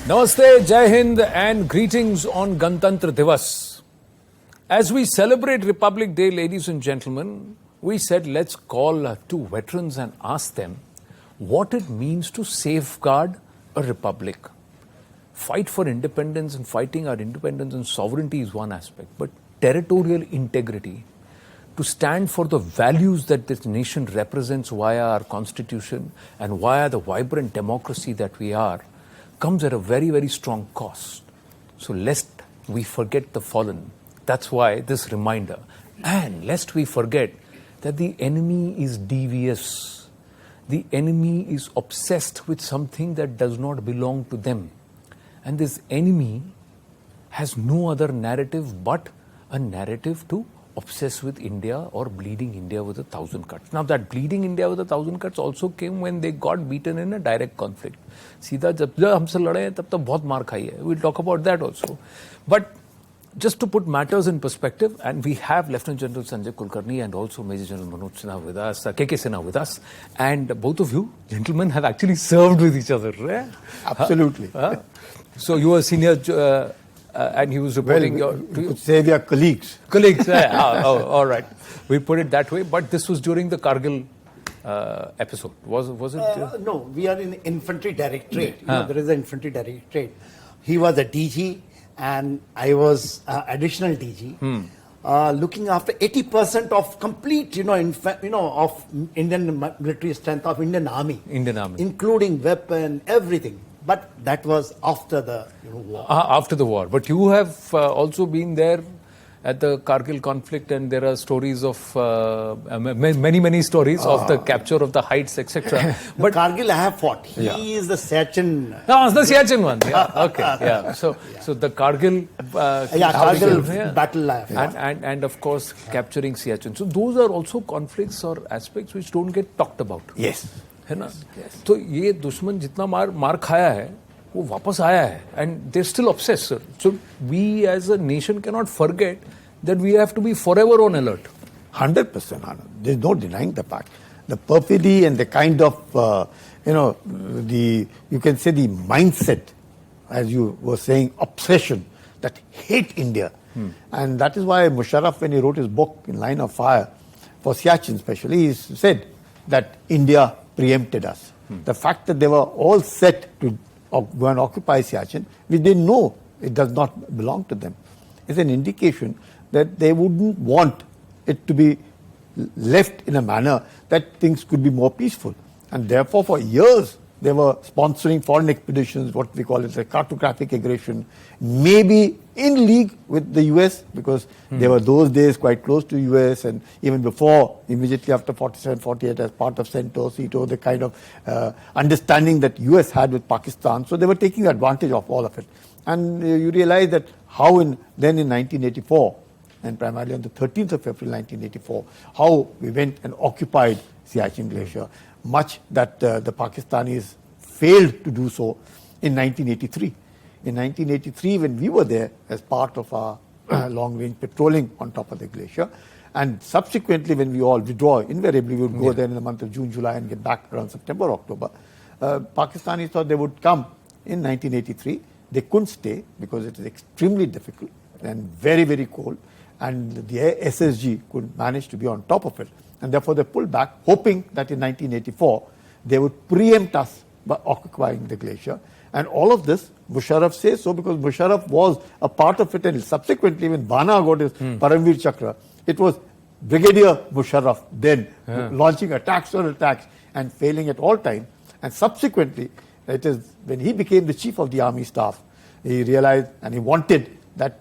Namaste, Jai Hind and greetings on Gantantra Divas. As we celebrate Republic Day, ladies and gentlemen, we said let's call two veterans and ask them what it means to safeguard a republic. Fight for independence and fighting our independence and sovereignty is one aspect, but territorial integrity, to stand for the values that this nation represents via our constitution and via the vibrant democracy that we are, comes at a very, very strong cost. So lest we forget the fallen. That's why this reminder. And lest we forget that the enemy is devious. The enemy is obsessed with something that does not belong to them. And this enemy has no other narrative but a narrative to obsess with India or bleeding India with 1,000 cuts. Now that bleeding India with 1,000 cuts also came when they got beaten in a direct conflict. सीधा जब हमसे लड़े हैं तब तो बहुत मार खाई है. We'll talk about that also. But just to put matters in perspective, and we have Lieutenant General Sanjay Kulkarni and also Major General Manoj Sinha with us, KK Sinha with us, and both of you gentlemen have actually served with each other, right? Absolutely. So you were senior, and he was reporting. Well, you could say we are colleagues. Colleagues, all right. We put it that way, but this was during the Kargil episode. Was it? No, we are in Infantry Directorate. There is an Infantry Directorate. He was a DG and I was additional DG. Looking after 80% of complete, of Indian military strength of Indian Army. Including weapon, everything. But that was after the war. After the war. But you have also been there at the Kargil conflict, and there are stories of many stories of the capture of the heights, etc. But Kargil I have fought. He is the Siachen. No, it's the Siachen one. Yeah. Okay. Yeah. So the Kargil. Kargil battle I have fought. And of course capturing Siachen. So those are also conflicts or aspects which don't get talked about. Yes. है ना? तो ये दुश्मन जितना मार खाया है वो वापस आया है, and they're still obsessed, sir. So we as a nation cannot forget that we have to be forever on alert. 100%, Anand. There's no denying the fact. The perfidy and the kind of, you can say the mindset, as you were saying, obsession, that hate India. And that is why Musharraf, when he wrote his book, In Line of Fire, for Siachen especially, he said that India preempted us. The fact that they were all set to go and occupy Siachen, which they know it does not belong to them, is an indication that they wouldn't want it to be left in a manner that things could be more peaceful. And therefore, for years, they were sponsoring foreign expeditions, what we call it a cartographic aggression, maybe in league with the US, because they were those days quite close to US, and even before, immediately after 47, 48, as part of CENTO, CETO, the kind of understanding that US had with Pakistan. So they were taking advantage of all of it. And you realize that how then in 1984, and primarily on the 13th of April 1984, how we went and occupied Siachen Glacier, much that the Pakistanis failed to do so in 1983. In 1983, when we were there as part of our long-range patrolling on top of the glacier, and subsequently when we all withdraw, invariably we would go there in the month of June, July, and get back around September, October. Pakistanis thought they would come in 1983. They couldn't stay because it is extremely difficult and very, very cold, and the SSG could manage to be on top of it. And therefore they pulled back, hoping that in 1984 they would preempt us by occupying the glacier. And all of this, Musharraf says so because Musharraf was a part of it, and subsequently when Bana got his Paramveer Chakra, it was Brigadier Musharraf then launching attacks on attacks and failing at all times. And subsequently, it is when he became the chief of the army staff, he realized and he wanted that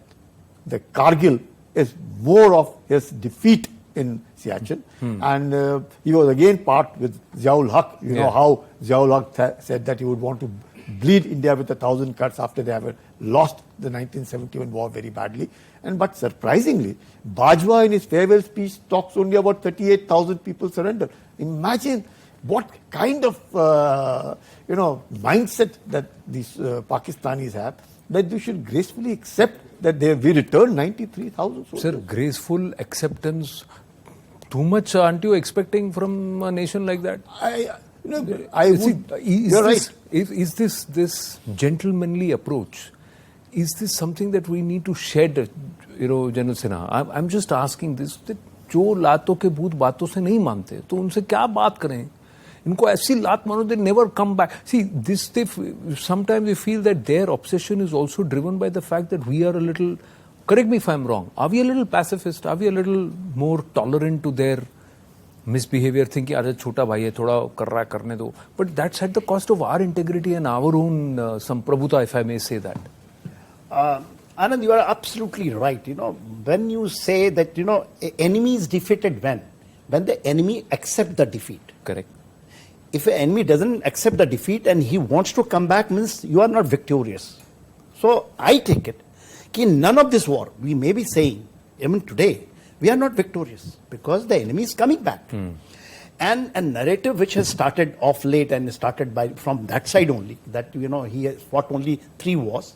the Kargil is more of his defeat in Siachen, and he was again part with Ziaul Haq. You know how Ziaul Haq said that he would want to bleed India with 1,000 cuts after they have lost the 1971 war very badly. But surprisingly, Bajwa in his farewell speech talks only about 38,000 people surrender. Imagine what kind of mindset that these Pakistanis have, that they should gracefully accept that we returned 93,000 soldiers. Sir, graceful acceptance, too much aren't you expecting from a nation like that? You're right. Is this gentlemanly approach? Is this something that we need to shed, General Sinha? I'm just asking this. That जो लातों के भूत बातों से नहीं मानते, तो उनसे क्या बात करें? इनको ऐसी लात मानो, they never come back. See, sometimes we feel that their obsession is also driven by the fact that we are a little, correct me if I'm wrong, are we a little pacifist? Are we a little more tolerant to their misbehavior, thinking, अरे छोटा भाई है, थोड़ा कर रहा है, करने दो. But that's at the cost of our integrity and our own samprabhuta, if I may say that. Anand, you are absolutely right. When you say that, enemy is defeated when the enemy accepts the defeat. Correct. If an enemy doesn't accept the defeat and he wants to come back, means you are not victorious. So I take it, none of this war, we may be saying, even today, we are not victorious because the enemy is coming back. And a narrative which has started off late and started from that side only, that, he has fought only 3 wars.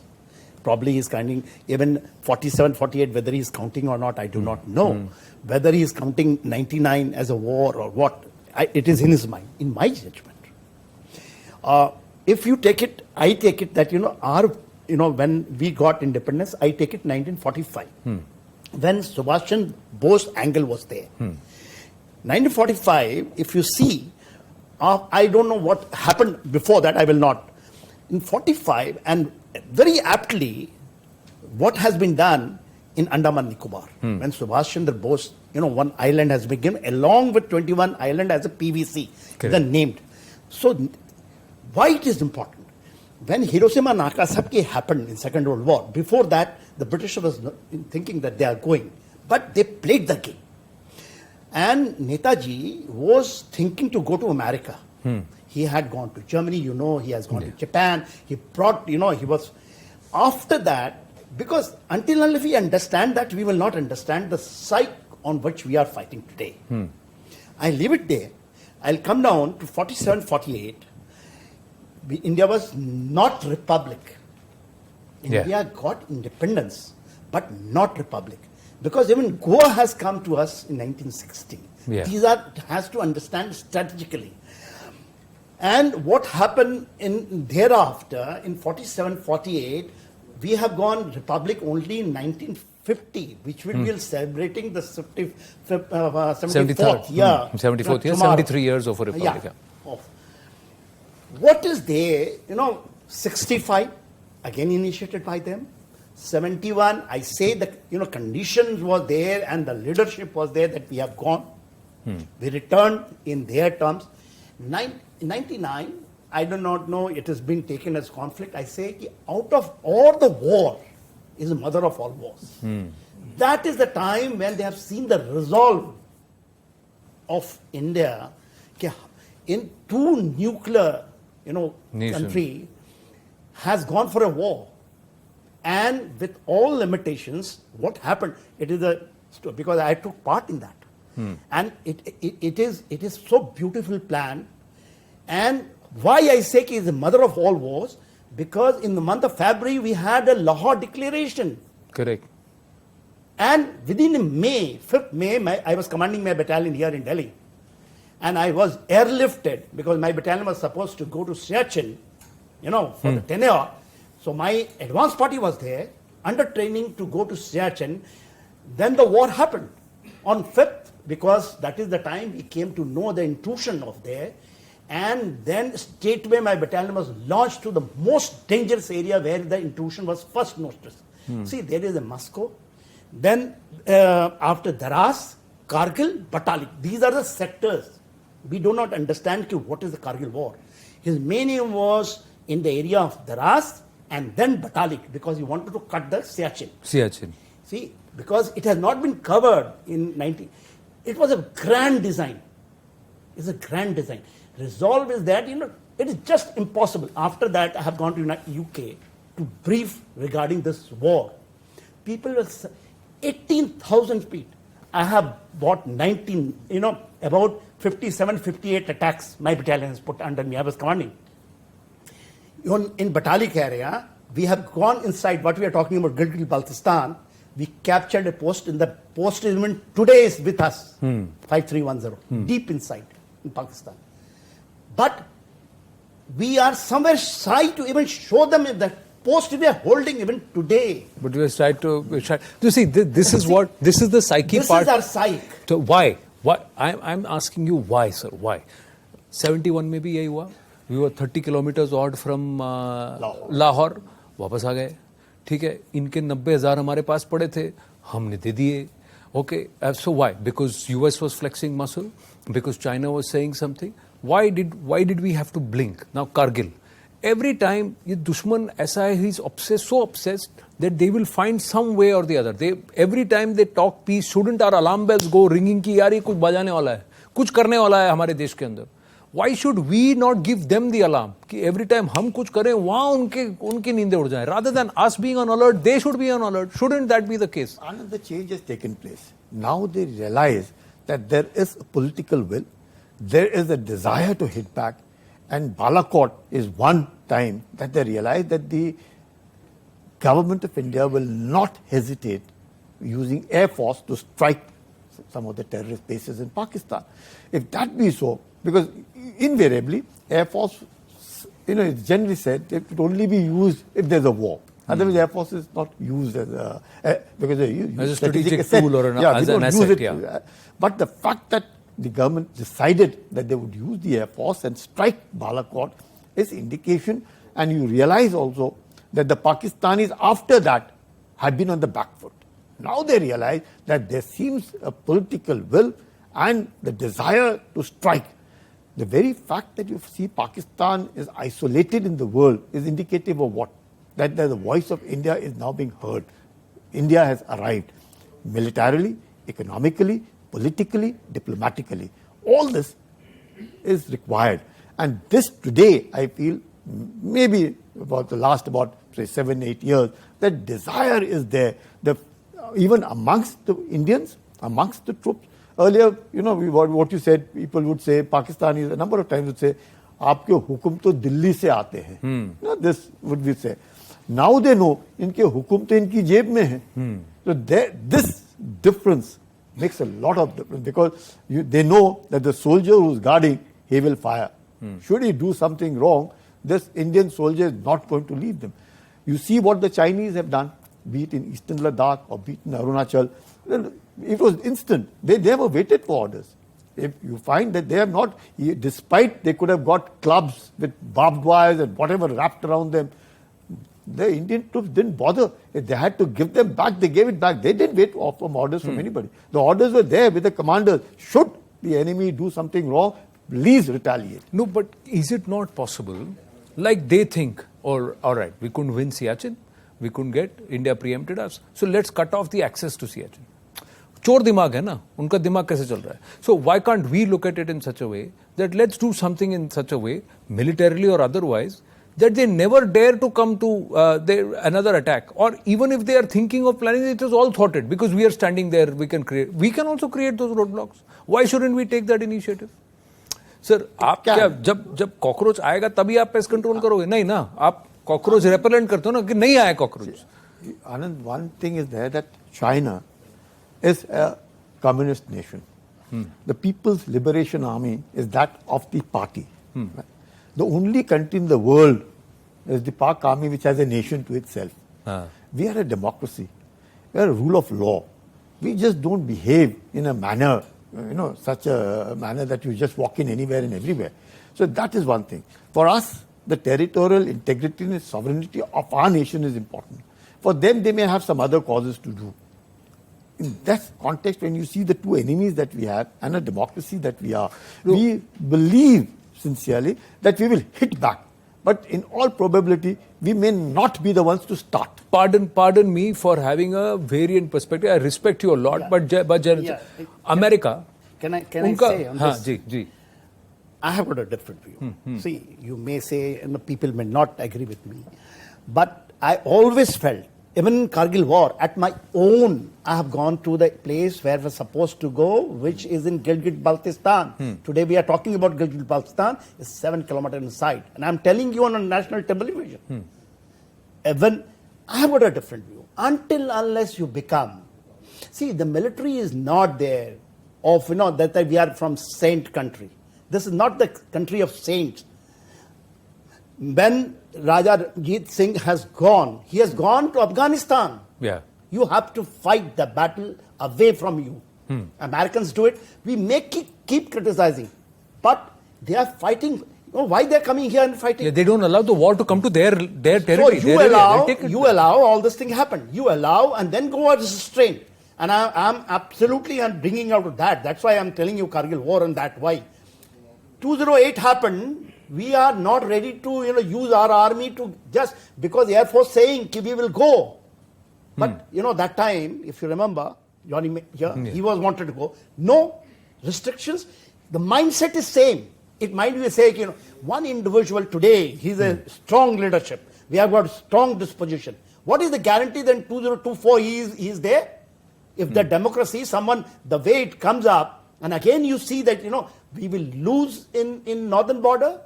Probably he's counting even 47, 48, whether he's counting or not, I do not know. Whether he's counting 99 as a war or what, it is in his mind, in my judgment. If you take it, I take it that, when we got independence, I take it 1945. When Subhash Chandra Bose angle was there. 1945, if you see, I don't know what happened before that, I will not. In 45, and very aptly, what has been done in Andaman Nicobar, when Subhash Chandra Bose, one island has been given, along with 21 island as a PVC, then named. So, why it is important? When Hiroshima and Nagasaki happened in Second World War, before that, the British was thinking that they are going, but they played the game. And Netaji was thinking to go to America. He had gone to Germany, he has gone to Japan. He brought, he was. After that, because until unless we understand that, we will not understand the psyche on which we are fighting today. I leave it there. I'll come down to 47, 48. India was not republic. India got independence, but not republic. Because even Goa has come to us in 1960. These has to understand strategically. And what happened thereafter, in 47, 48, we have gone republic only in 1950, which we will be celebrating the 74th year. 74th year, 73 years of a republic. What is there, 65, again initiated by them. 71, I say that, conditions was there and the leadership was there that we have gone. We returned in their terms. 99, I do not know, it has been taken as conflict. I say, out of all the war is the mother of all wars. That is the time when they have seen the resolve of India in 2 nuclear, country has gone for a war. And with all limitations, what happened? It is because I took part in that. And it is so beautiful plan. And why I say it is the mother of all wars, because in the month of February we had a Lahore declaration. Correct. And within May, 5th May, I was commanding my battalion here in Delhi. And I was airlifted because my battalion was supposed to go to Siachen, for the tenure. So my advance party was there, under training to go to Siachen. Then the war happened on 5th, because that is the time we came to know the intrusion of there. And then straightway my battalion was launched to the most dangerous area where the intrusion was first noticed. See, there is a Moscow. Then after Daras, Kargil, Batalik. These are the sectors. We do not understand what is the Kargil war. His main aim was in the area of Daras and then Batalik, because he wanted to cut the Siachen. See, because it has not been covered in 90. It was a grand design. It's a grand design. Resolve is that, it is just impossible. After that, I have gone to UK to brief regarding this war. People were 18,000 feet. I have bought 19, about 57, 58 attacks my battalion has put under me. I was commanding. In Batalik area, we have gone inside what we are talking about, Kargil, Baltistan. We captured a post, and the post today is with us, 5310, deep inside in Pakistan. But we are somewhere shy to even show them the post we are holding even today. But we tried to. You see, this is the psyche This part. is our psyche. So why? I'm asking you why, sir? Why? 71 में भी यही हुआ. We were 30 kilometers odd from Lahore. वापस आ गए. ठीक है. इनके 90,000 हमारे पास पड़े थे. हमने दे दिए. Okay. So why? Because US was flexing muscle. Because China was saying something. Why did we have to blink? Now Kargil. Every time ये दुश्मन ऐसा है, he's obsessed, so obsessed that they will find some way or the other. Every time they talk peace, shouldn't our alarm bells go ringing कि यार ये कुछ बजाने वाला है, कुछ करने वाला है हमारे देश के अंदर? Why should we not give them the alarm? कि every time हम कुछ करें वहाँ उनकी नींदें उड़ जाएं. Rather than us being on alert, they should be on alert. Shouldn't that be the case? Another change has taken place. Now they realize that there is a political will, there is a desire to hit back, and Balakot is one time that they realize that the government of India will not hesitate using air force to strike some of the terrorist bases in Pakistan. If that be so, because invariably air force, it's generally said it would only be used if there's a war. Otherwise, air force is not used as as a strategic tool or as an asset. Yeah. But the fact that the government decided that they would use the air force and strike Balakot is indication, and you realize also that the Pakistanis after that had been on the back foot. Now they realize that there seems a political will and the desire to strike. The very fact that you see Pakistan is isolated in the world is indicative of what? That the voice of India is now being heard. India has arrived militarily, economically, politically, diplomatically. All this is required. And this today, I feel, maybe about the last 7-8 years, that desire is there. Even amongst the Indians, amongst the troops. Earlier, what you said, people would say, Pakistanis a number of times would say, "Aapke hukum to Delhi se aate hain." This would be said. Now they know, inke hukum to inki jeb mein hai. So this difference makes a lot of difference, because they know that the soldier who's guarding, he will fire. Should he do something wrong, this Indian soldier is not going to leave them. You see what the Chinese have done, be it in Eastern Ladakh or be it in Arunachal. It was instant. They never waited for orders. If you find that they have not, despite they could have got clubs with barbed wires and whatever wrapped around them, the Indian troops didn't bother. If they had to give them back, they gave it back. They didn't wait for orders from anybody. The orders were there with the commanders. Should the enemy do something wrong, please retaliate. No, but is it not possible, like they think, all right, we couldn't win Siachen, we couldn't get, India preempted us, so let's cut off the access to Siachen. चोर दिमाग है ना, उनका दिमाग कैसे चल रहा है? So why can't we look at it in such a way that let's do something in such a way, militarily or otherwise, that they never dare to come to another attack, or even if they are thinking of planning, it is all thwarted because we are standing there. We can also create those roadblocks. Why shouldn't we take that initiative? Sir, आप क्या जब cockroach आएगा तभी आप pest control करोगे? नहीं ना, आप कॉकरोच रेपेलेंट करते हो ना कि नहीं आए cockroach. Anand, one thing is there that China is a communist nation. The People's Liberation Army is that of the party. Right? The only country in the world is the Pak Army, which has a nation to itself. We are a democracy. We are a rule of law. We just don't behave in a manner, such a manner that you just walk in anywhere and everywhere. So that is one thing. For us, the territorial integrity and sovereignty of our nation is important. For them, they may have some other causes to do. In that context, when you see the two enemies that we have and a democracy that we are, we believe sincerely that we will hit back. But in all probability, we may not be the ones to start. Pardon me for having a variant perspective. I respect you a lot, but America. Can I say on this? Ji. I have got a different view. See, you may say, and the people may not agree with me, but I always felt, even in Kargil war, at my own, I have gone to the place where we're supposed to go, which is in Gilgit-Baltistan. Today we are talking about Gilgit-Baltistan. It's 7 kilometers inside. And I'm telling you on national television. Even I have got a different view. Unless you become... See, the military is not there of, that we are from saint country. This is not the country of saints. When Raja Ranjit Singh has gone, he has gone to Afghanistan. Yeah. You have to fight the battle away from you. Americans do it. We keep criticizing. But they are fighting. Why they are coming here and fighting? Yeah, they don't allow the war to come to their territory. So you allow all this thing happen. You allow and then go out restraint. And I'm bringing out that. That's why I'm telling you Kargil war and that. Why? 2008 happened. We are not ready to use our army to just because the Air Force saying we will go. But that time, if you remember, Johnny here, he was wanted to go. No restrictions. The mindset is same. It might be saying, one individual today, he's a strong leadership. We have got strong disposition. What is the guarantee that in 2024 he is there? If the democracy, the way it comes up, and again you see that, we will lose in northern border,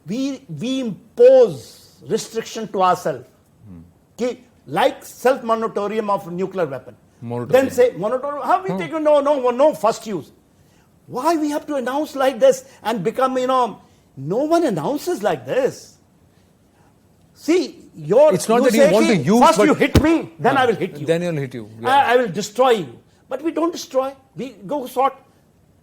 we impose restriction to ourselves. Like self-moratorium of nuclear weapon. Then say, moratorium, how we take no first use. Why we have to announce like this and become, no one announces like this. See, it's not that you want to use, first you hit me, then I will hit you. Then he'll hit you. Yeah. I will destroy you. But we don't destroy. We go sort.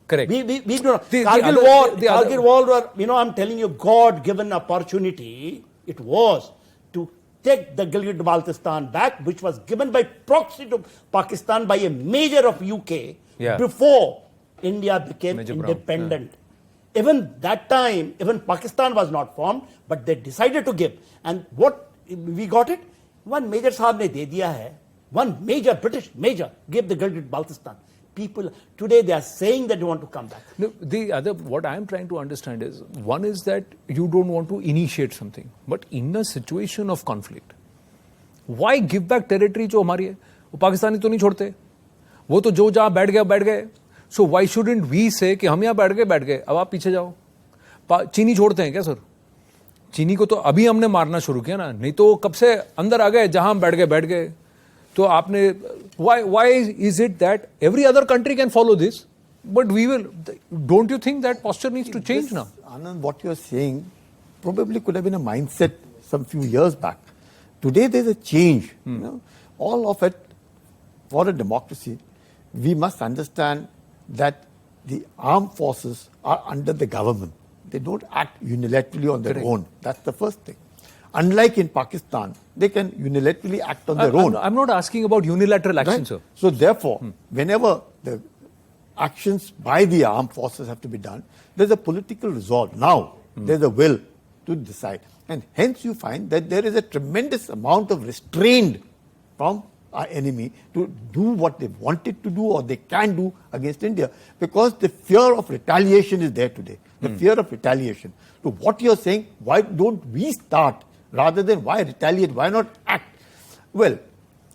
Correct. We do not. Kargil war, I'm telling you, God-given opportunity, it was to take the Gilgit-Baltistan back, which was given by proxy to Pakistan by a major of UK before India became independent. Even that time, even Pakistan was not formed, but they decided to give. And what we got it? One major sahab ne de diya hai. One major, British major, gave the Gilgit-Baltistan. People today they are saying that they want to come back. No, what I am trying to understand is, one is that you don't want to initiate something, but in a situation of conflict, why give back territory जो हमारी है? वो पाकिस्तानी तो नहीं छोड़ते, वो तो जो जहाँ बैठ गए. So why shouldn't we say कि हम यहाँ बैठ गए, अब आप पीछे जाओ. चीनी छोड़ते हैं क्या सर? चीनी को तो अभी हमने मारना शुरू किया ना, नहीं तो कब से अंदर आ गए, जहाँ हम बैठ गए. तो आपने why is it that every other country can follow this, but we will? Don't you think that posture needs to change now? Anand, what you are saying probably could have been a mindset some few years back. Today there's a change. All of it for a democracy. We must understand that the armed forces are under the government. They don't act unilaterally on their own. That's the first thing. Unlike in Pakistan, they can unilaterally act on their own. I'm not asking about unilateral action, sir. So therefore, whenever the actions by the armed forces have to be done, there's a political resolve. Now, there's a will to decide. And hence you find that there is a tremendous amount of restraint from our enemy to do what they wanted to do or they can do against India, because the fear of retaliation is there today. The fear of retaliation. So what you're saying, why don't we start rather than why retaliate? Why not act? Well,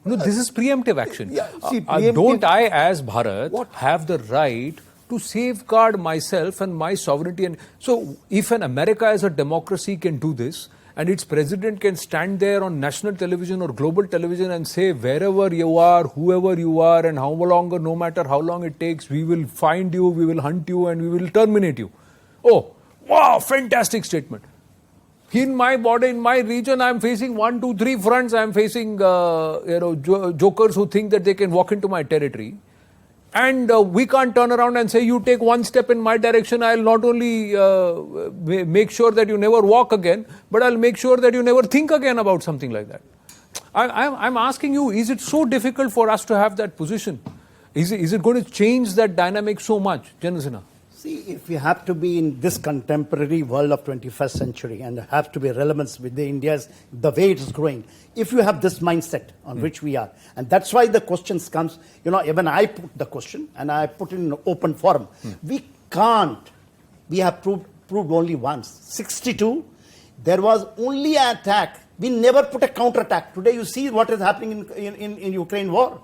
no, this is preemptive action. Preemptive, don't I, as Bharat, have the right to safeguard myself and my sovereignty? And so, if an America as a democracy can do this, and its president can stand there on national television or global television and say, wherever you are, whoever you are, and how long, no matter how long it takes, we will find you, we will hunt you, and we will terminate you. Oh, wow, fantastic statement. In my body, in my region, I'm facing 1, 2, 3 fronts. I'm facing, jokers who think that they can walk into my territory. And we can't turn around and say, you take one step in my direction, I'll not only make sure that you never walk again, but I'll make sure that you never think again about something like that. I'm asking you, is it so difficult for us to have that position? Is it going to change that dynamic so much, General Sinha? See, if you have to be in this contemporary world of 21st century and have to be relevant with the India's, the way it is growing, if you have this mindset on which we are, and that's why the questions comes, even I put the question and I put it in an open forum. We can't. We have proved only once. 62, there was only an attack. We never put a counter-attack. Today you see what is happening in Ukraine war.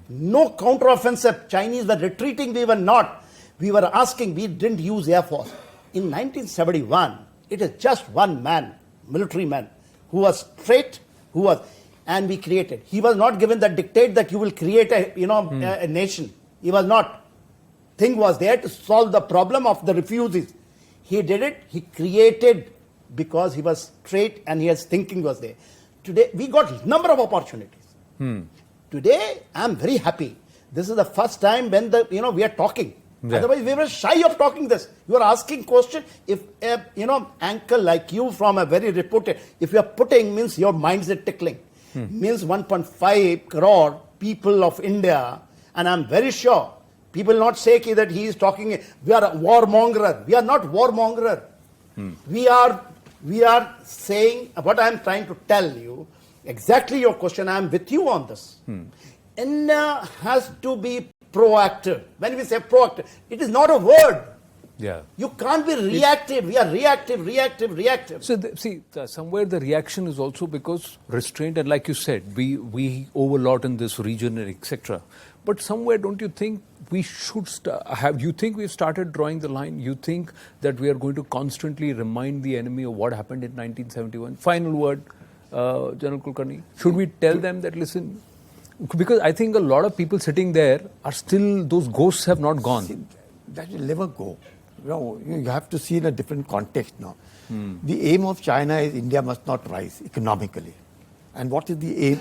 No counter-offensive. Chinese were retreating, we were not. We were asking, we didn't use Air Force. In 1971, it is just one man, military man, who was straight, and we created. He was not given the dictate that you will create a nation. He was not. Thing was there to solve the problem of the refugees. He did it. He created because he was straight and his thinking was there. Today, we got number of opportunities. Today, I'm very happy. This is the first time when we are talking. Yeah. Otherwise, we were shy of talking this. You are asking question. If uncle like you from a very reputed, if you are putting means your minds are tickling. Means 1.5 crore people of India, and I'm very sure people will not say that he is talking. We are a warmonger. We are not warmonger. We are saying what I am trying to tell you. Exactly your question. I am with you on this. India has to be proactive. When we say proactive, it is not a word. Yeah. You can't be reactive. We are reactive. So, somewhere the reaction is also because restraint, and like you said, we overlot in this region, etc. But somewhere, don't you think we should you think we've started drawing the line? You think that we are going to constantly remind the enemy of what happened in 1971? Final word, General Kulkarni. Should we tell them that, listen, because I think a lot of people sitting there are still, those ghosts have not gone. See, that will never go. You have to see in a different context now. The aim of China is India must not rise economically. And what is the aim?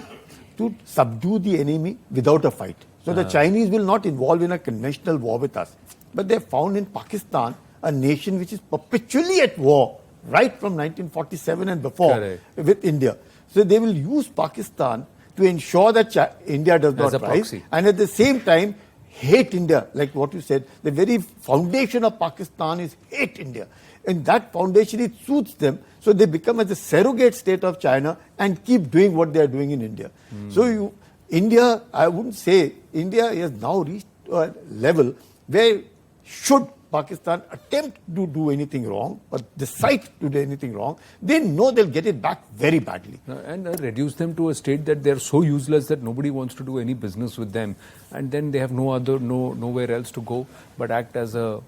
To subdue the enemy without a fight. So the Chinese will not involve in a conventional war with us. But they found in Pakistan a nation which is perpetually at war, right from 1947 and before with India. So they will use Pakistan to ensure that India does not rise. And at the same time, hate India, like what you said. The very foundation of Pakistan is hate India. And that foundation, it suits them. So they become as a surrogate state of China and keep doing what they are doing in India. So India, I wouldn't say, India has now reached a level where should Pakistan attempt to do anything wrong or decide to do anything wrong, they know they'll get it back very badly. And reduce them to a state that they're so useless that nobody wants to do any business with them. And then they have nowhere else to go but act as a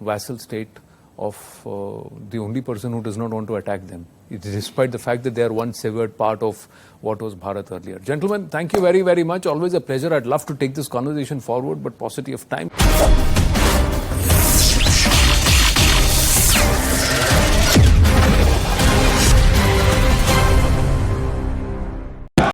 vassal state of the only person who does not want to attack them, despite the fact that they are one severed part of what was Bharat earlier. Gentlemen, thank you very, very much. Always a pleasure. I'd love to take this conversation forward, but paucity of time.